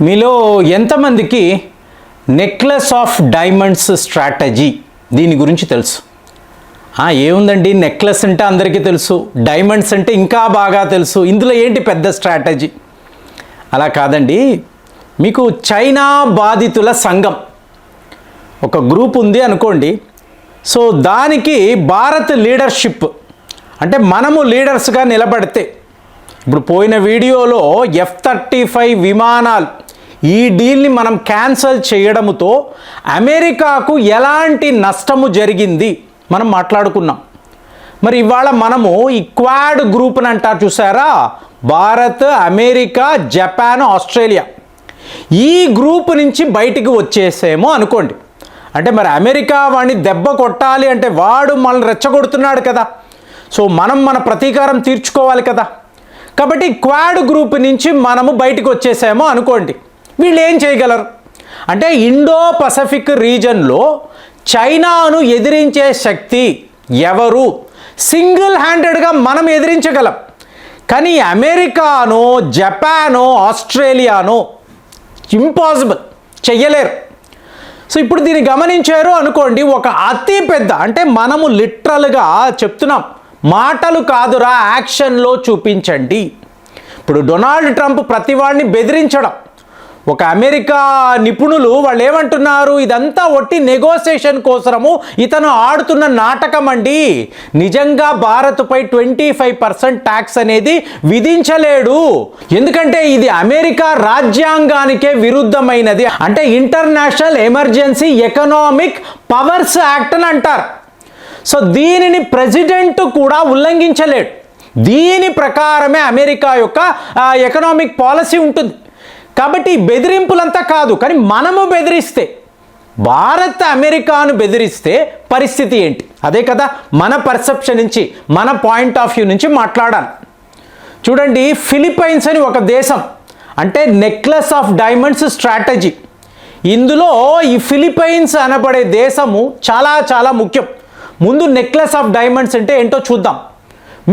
మీలో ఎంతమందికి necklace of diamonds strategy దీని గురించి తెలుసు? ఏముందండి, నెక్లెస్ అంటే అందరికీ తెలుసు, డైమండ్స్ అంటే ఇంకా బాగా తెలుసు. ఇందులో ఏంటి పెద్ద స్ట్రాటజీ? అలా కాదండి. మీకు చైనా బాధితుల సంఘం ఒక గ్రూప్ ఉంది అనుకోండి. సో దానికి భారత్ లీడర్షిప్ అంటే మనము లీడర్స్గా నిలబడితే, ఇప్పుడు పోయిన వీడియోలో F-35 విమానాలు ఈ డీల్ని మనం క్యాన్సిల్ చేయడంతో అమెరికాకు ఎలాంటి నష్టము జరిగింది మనం మాట్లాడుకున్నాం. మరి ఇవాళ మనము ఈ క్వాడ్ గ్రూప్ని అంటారు చూసారా, భారత్, అమెరికా, జపాన్, ఆస్ట్రేలియా, ఈ గ్రూప్ నుంచి బయటికి వచ్చేసేమో అనుకోండి. అంటే మరి అమెరికా వాడిని దెబ్బ కొట్టాలి అంటే వాడు మనల్ని రెచ్చగొడుతున్నాడు కదా, సో మనం మన ప్రతీకారం తీర్చుకోవాలి కదా. కాబట్టి క్వాడ్ గ్రూప్ నుంచి మనము బయటికి వచ్చేసామో అనుకోండి. వీళ్ళు ఏం చేయగలరు అంటే ఇండో పసిఫిక్ రీజన్లో చైనాను ఎదిరించే శక్తి ఎవరు? సింగిల్ హ్యాండెడ్గా మనం ఎదిరించగలం. కానీ అమెరికానో, జపానో, ఆస్ట్రేలియానో ఇంపాసిబుల్, చెయ్యలేరు. సో ఇప్పుడు దీన్ని గమనించారు అనుకోండి, ఒక అతి పెద్ద, అంటే మనము లిటరల్గా చెప్తున్నాం, మాటలు కాదురా యాక్షన్లో చూపించండి. ఇప్పుడు డొనాల్డ్ ట్రంప్ ప్రతివాడిని బెదిరించడం, ఒక అమెరికా నిపుణులు వాళ్ళు ఏమంటున్నారు, ఇదంతా ఒట్టి నెగోసియేషన్ కోసము ఇతను ఆడుతున్న నాటకం అండి. నిజంగా భారత్పై 25% ట్యాక్స్ అనేది విధించలేడు, ఎందుకంటే ఇది అమెరికా రాజ్యాంగానికే విరుద్ధమైనది. అంటే international emergency economic powers act అని అంటారు. సో దీనిని ప్రెసిడెంట్ కూడా ఉల్లంఘించలేడు. దీని ప్రకారమే అమెరికా యొక్క ఎకనామిక్ పాలసీ ఉంటుంది. కాబట్టి బెదిరింపులంతా కాదు, కానీ మనము బెదిరిస్తే, భారత్ అమెరికాను బెదిరిస్తే పరిస్థితి ఏంటి? అదే కదా మన పర్సెప్షన్ నుంచి, మన పాయింట్ ఆఫ్ వ్యూ నుంచి మాట్లాడాలి. చూడండి, ఫిలిప్పైన్స్ అని ఒక దేశం, అంటే నెక్లెస్ ఆఫ్ డైమండ్స్ స్ట్రాటజీ. ఇందులో ఈ ఫిలిప్పైన్స్ అనబడే దేశము చాలా చాలా ముఖ్యం. ముందు నెక్లెస్ ఆఫ్ డైమండ్స్ అంటే ఏంటో చూద్దాం.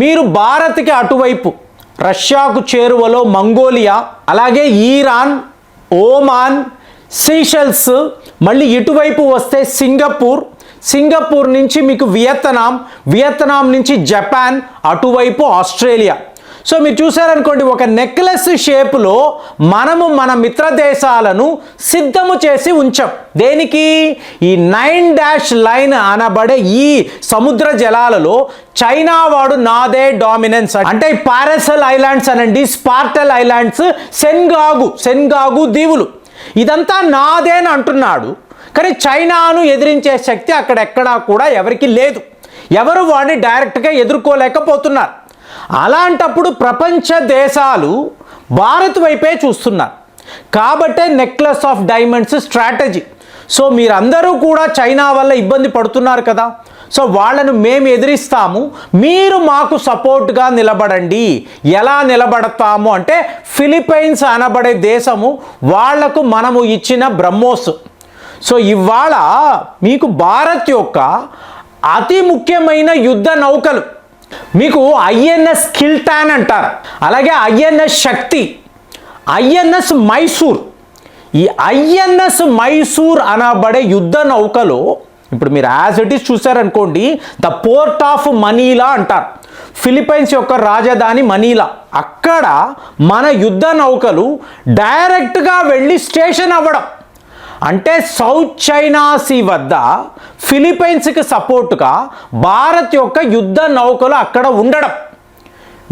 మీరు భారత్కి అటువైపు రష్యాకు చేరువలో మంగోలియా, అలాగే ఈరాన్, ఓమాన్, సీషెల్స్, మళ్ళీ ఇటువైపు వస్తే సింగపూర్ నుంచి మీకు వియత్నాం నుంచి జపాన్, అటువైపు ఆస్ట్రేలియా. సో మీరు చూసారనుకోండి, ఒక నెక్లెస్ షేపులో మనము మన మిత్ర దేశాలను సిద్ధము చేసి ఉంచాం. దేనికి? ఈ 9 లైన్ అనబడే ఈ సముద్ర జలాలలో చైనా వాడు నాదే డామినెన్స్, అంటే పారసల్ ఐలాండ్స్ అనండి, స్పార్టల్ ఐలాండ్స్, సెన్గాగు దీవులు, ఇదంతా నాదే అని అంటున్నాడు. కానీ చైనాను ఎదిరించే శక్తి అక్కడెక్కడా కూడా ఎవరికి లేదు. ఎవరు వాడిని డైరెక్ట్గా ఎదుర్కోలేకపోతున్నారు. అలాంటప్పుడు ప్రపంచ దేశాలు భారత్ వైపే చూస్తున్నారు. కాబట్టే necklace of diamonds strategy. So మీరందరూ కూడా చైనా వల్ల ఇబ్బంది పడుతున్నారు కదా, సో వాళ్ళను మేము ఎదిరిస్తాము, మీరు మాకు సపోర్ట్గా నిలబడండి. ఎలా నిలబడతాము అంటే, ఫిలిప్పైన్స్ అనబడే దేశము వాళ్లకు మనము ఇచ్చిన బ్రహ్మోస్. సో ఇవాళ మీకు భారత్ యొక్క అతి ముఖ్యమైన యుద్ధ నౌకలు, మీకు ఐఎన్ఎస్ కిల్టాన్ అంటారు, అలాగే ఐఎన్ఎస్ శక్తి, ఐఎన్ఎస్ మైసూర్. ఈ ఐఎన్ఎస్ మైసూర్ అనబడే యుద్ధ నౌకలో ఇప్పుడు మీరు యాజ్ ఇట్ ఈస్ చూసారనుకోండి, ద పోర్ట్ ఆఫ్ మనీలా అంటారు. ఫిలిప్పైన్స్ యొక్క రాజధాని మనీలా. అక్కడ మన యుద్ధ నౌకలు డైరెక్ట్గా వెళ్ళి స్టేషన్ అవ్వడం, అంటే సౌత్ చైనా సీ వద్ద ఫిలిప్పైన్స్కి సపోర్టుగా భారత్ యొక్క యుద్ధ నౌకలు అక్కడ ఉండడం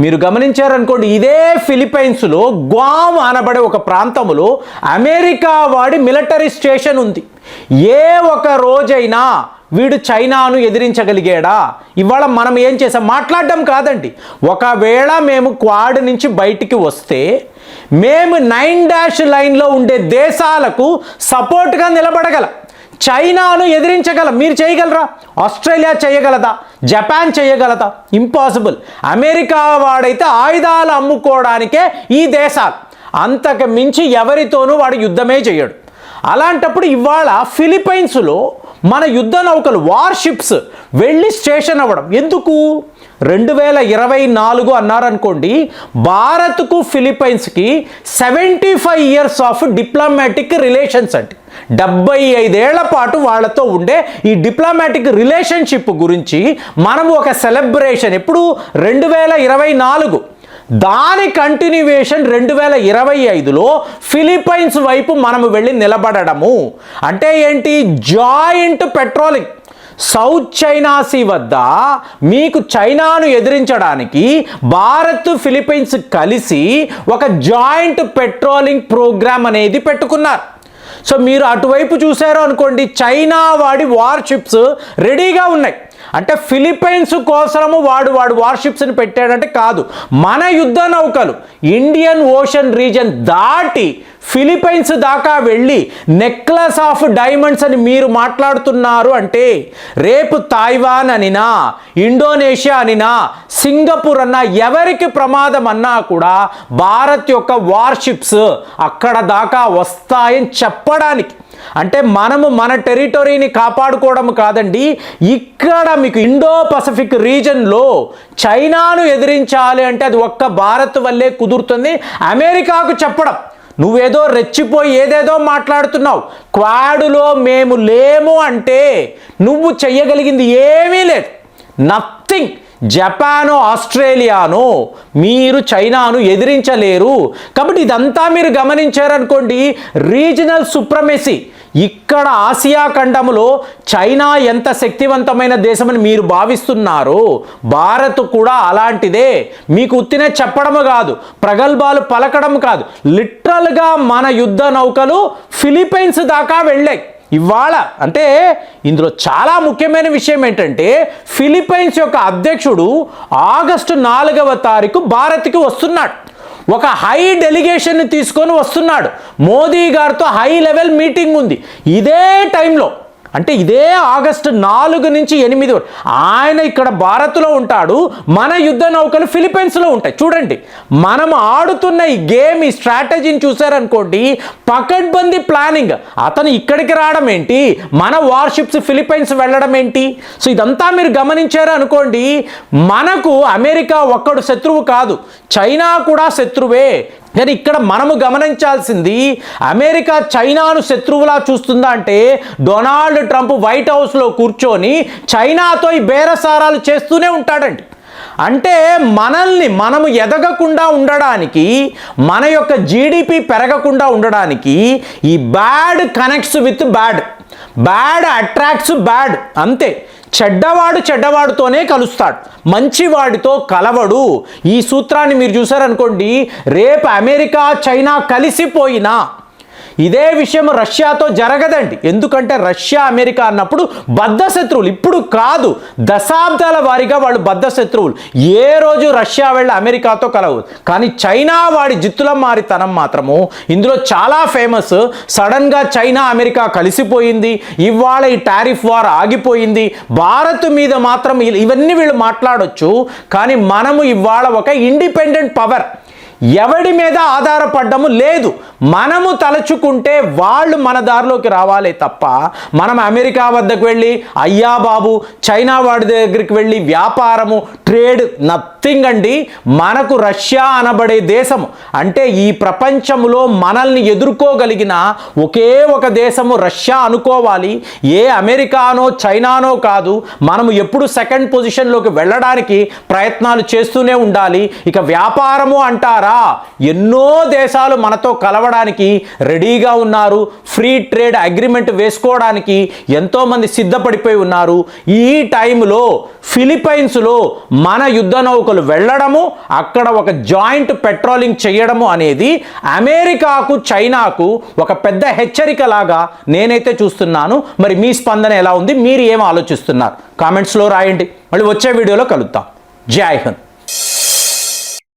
మీరు గమనించారనుకోండి. ఇదే ఫిలిప్పైన్స్లో గ్వామ్ అనబడే ఒక ప్రాంతంలో అమెరికా వాడి మిలిటరీ స్టేషన్ ఉంది. ఏ ఒక రోజైనా వీడు చైనాను ఎదిరించగలిగాడా? ఇవాళ మనం ఏం చేసాం? మాట్లాడడం కాదండి. ఒకవేళ మేము క్వాడ్ నుంచి బయటికి వస్తే మేము 9 లైన్లో ఉండే దేశాలకు సపోర్ట్గా నిలబడగలం, చైనాను ఎదిరించగలం. మీరు చేయగలరా? ఆస్ట్రేలియా చేయగలదా? జపాన్ చేయగలదా? ఇంపాసిబుల్. అమెరికా వాడైతే ఆయుధాలు అమ్ముకోవడానికే ఈ దేశాలు, అంతకు మించి ఎవరితోనూ వాడు యుద్ధమే చేయడు. అలాంటప్పుడు ఇవాళ ఫిలిప్పైన్స్లో మన యుద్ధ నౌకలు వార్షిప్స్ వెళ్ళి స్టేషన్ అవ్వడం ఎందుకు? 2024 అన్నారనుకోండి, భారత్కు ఫిలిప్పైన్స్కి 75 ఇయర్స్ ఆఫ్ డిప్లొమాటిక్ రిలేషన్స్ అంటే 75 ఏళ్ల పాటు వాళ్ళతో ఉండే ఈ డిప్లొమాటిక్ రిలేషన్షిప్ గురించి మనం ఒక సెలబ్రేషన్ ఎప్పుడు 2024 దాని కంటిన్యూవేషన్ 2025లో ఫిలిప్పైన్స్ వైపు మనము వెళ్ళి నిలబడము. అంటే ఏంటి? Joint patrolling. South China sea వద్ద మీకు చైనాను ఎదిరించడానికి భారత్ ఫిలిప్పైన్స్ కలిసి ఒక జాయింట్ పెట్రోలింగ్ ప్రోగ్రామ్ అనేది పెట్టుకున్నారు. సో మీరు అటువైపు చూసారు అనుకోండి, చైనా వాడి వార్షిప్స్ రెడీగా ఉన్నాయి. అంటే ఫిలిప్పైన్స్ కోసము వాడు వార్షిప్స్ని పెట్టాడంటే కాదు, మన యుద్ధ నౌకలు ఇండియన్ ఓషన్ రీజన్ దాటి ఫిలిప్పైన్స్ దాకా వెళ్ళి నెక్లెస్ ఆఫ్ డైమండ్స్ అని మీరు మాట్లాడుతున్నారు అంటే రేపు తైవాన్ అనినా, ఇండోనేషియా అనినా, సింగపూర్ అన్నా, ఎవరికి ప్రమాదం అన్నా కూడా భారత్ యొక్క వార్షిప్స్ అక్కడ దాకా వస్తాయని చెప్పడానికి. అంటే మనము మన టెరిటరీని కాపాడుకోవడం కాదండి, ఇక్కడ మీకు ఇండో పసిఫిక్ రీజన్లో చైనాను ఎదిరించాలి అంటే అది ఒక్క భారత్ వల్లే కుదురుతుంది. అమెరికాకు చెప్పడం, నువ్వేదో రెచ్చిపోయి ఏదేదో మాట్లాడుతున్నావు, క్వాడ్లో మేము లేము అంటే నువ్వు చెయ్యగలిగింది ఏమీ లేదు, నథింగ్. జపాను, ఆస్ట్రేలియాను మీరు చైనాను ఎదిరించలేరు. కాబట్టి ఇదంతా మీరు గమనించారనుకోండి, రీజనల్ సుప్రమసీ. ఇక్కడ ఆసియా ఖండములో చైనా ఎంత శక్తివంతమైన దేశమని మీరు భావిస్తున్నారు, భారత్ కూడా అలాంటిదే. మీకు ఉత్తినే చెప్పడము కాదు, ప్రగల్భాలు పలకడం కాదు, లిటరల్గా మన యుద్ధ నౌకలు ఫిలిప్పైన్స్ దాకా వెళ్ళాయి ఇవాళ. అంటే ఇందులో చాలా ముఖ్యమైన విషయం ఏంటంటే, ఫిలిప్పైన్స్ యొక్క అధ్యక్షుడు ఆగస్టు 4వ తారీఖు భారత్కి వస్తున్నాడు. ఒక హై డెలిగేషన్ని తీసుకొని వస్తున్నాడు. మోదీ గారితో హై లెవెల్ మీటింగ్ ఉంది ఇదే టైంలో. అంటే ఇదే ఆగస్టు 4 నుంచి 8 వరకు ఆయన ఇక్కడ భారత్లో ఉంటాడు, మన యుద్ధ నౌకలు ఫిలిప్పైన్స్లో ఉంటాయి. చూడండి, మనం ఆడుతున్న ఈ గేమ్, ఈ స్ట్రాటజీని చూసారనుకోండి, పకడ్బందీ ప్లానింగ్. అతను ఇక్కడికి రావడం ఏంటి, మన వార్షిప్స్ ఫిలిప్పైన్స్ వెళ్ళడం ఏంటి? సో ఇదంతా మీరు గమనించారు అనుకోండి, మనకు అమెరికా ఒక్కడు శత్రువు కాదు, చైనా కూడా శత్రువే. కానీ ఇక్కడ మనము గమనించాల్సింది, అమెరికా చైనాను శత్రువులా చూస్తుందా అంటే, డొనాల్డ్ ట్రంప్ వైట్ హౌస్లో కూర్చొని చైనాతో ఈ బేరసారాలు చేస్తూనే ఉంటాడండి. అంటే మనము ఎదగకుండా ఉండడానికి, మన యొక్క జీడిపి పెరగకుండా ఉండడానికి ఈ bad connects with bad, bad attracts bad, అంతే. చెడ్డవాడుతోనే కలుస్తాడు, మంచివాడితో కలవడు. ఈ సూత్రాన్ని మీరు చూసారనుకోండి, రేపు అమెరికా చైనా కలిసిపోయినా ఇదే విషయం రష్యాతో జరగదండి. ఎందుకంటే రష్యా అమెరికా అన్నప్పుడు బద్ధ శత్రువులు, ఇప్పుడు కాదు, దశాబ్దాల వారీగా వాళ్ళు బద్ధ శత్రువులు. ఏ రోజు రష్యా వెళ్ళి అమెరికాతో కలవదు. కానీ చైనా వాడి జిత్తుల మారితనం మాత్రము ఇందులో చాలా ఫేమస్. సడన్గా చైనా అమెరికా కలిసిపోయింది, ఇవాళ ఈ టారిఫ్ వార్ ఆగిపోయింది. భారత్ మీద మాత్రం ఇవన్నీ వీళ్ళు మాట్లాడొచ్చు, కానీ మనము ఇవాళ ఒక ఇండిపెండెంట్ పవర్, ఎవడి మీద ఆధారపడ్డము లేదు. మనము తలచుకుంటే వాళ్ళు మన దారిలోకి రావాలే తప్ప, మనం అమెరికా వద్దకు వెళ్ళి అయ్యా బాబు చైనా వాడి దగ్గరికి వెళ్ళి వ్యాపారము, ట్రేడ్, నథింగ్ అండి. మనకు రష్యా అనబడే దేశము, అంటే ఈ ప్రపంచంలో మనల్ని ఎదుర్కోగలిగిన ఒకే ఒక దేశము రష్యా అనుకోవాలి. ఏ అమెరికానో చైనానో కాదు. మనము ఎప్పుడు సెకండ్ పొజిషన్లోకి వెళ్ళడానికి ప్రయత్నాలు చేస్తూనే ఉండాలి. ఇక వ్యాపారము అంటారా, ఎన్నో దేశాలు మనతో కలవడానికి రెడీగా ఉన్నారు. ఫ్రీ ట్రేడ్ అగ్రిమెంట్ వేసుకోవడానికి ఎంతోమంది సిద్ధపడిపోయి ఉన్నారు. ఈ టైంలో ఫిలిప్పైన్స్లో మన యుద్ధ నౌకలు వెళ్ళడము, అక్కడ ఒక జాయింట్ పెట్రోలింగ్ చేయడము అనేది అమెరికాకు చైనాకు ఒక పెద్ద హెచ్చరిక లాగా నేనైతే చూస్తున్నాను. మరి మీ స్పందన ఎలా ఉంది, మీరు ఏం ఆలోచిస్తున్నారు? కామెంట్స్లో రాయండి. మళ్ళీ వచ్చే వీడియోలో కలుద్దాం. జై హింద్.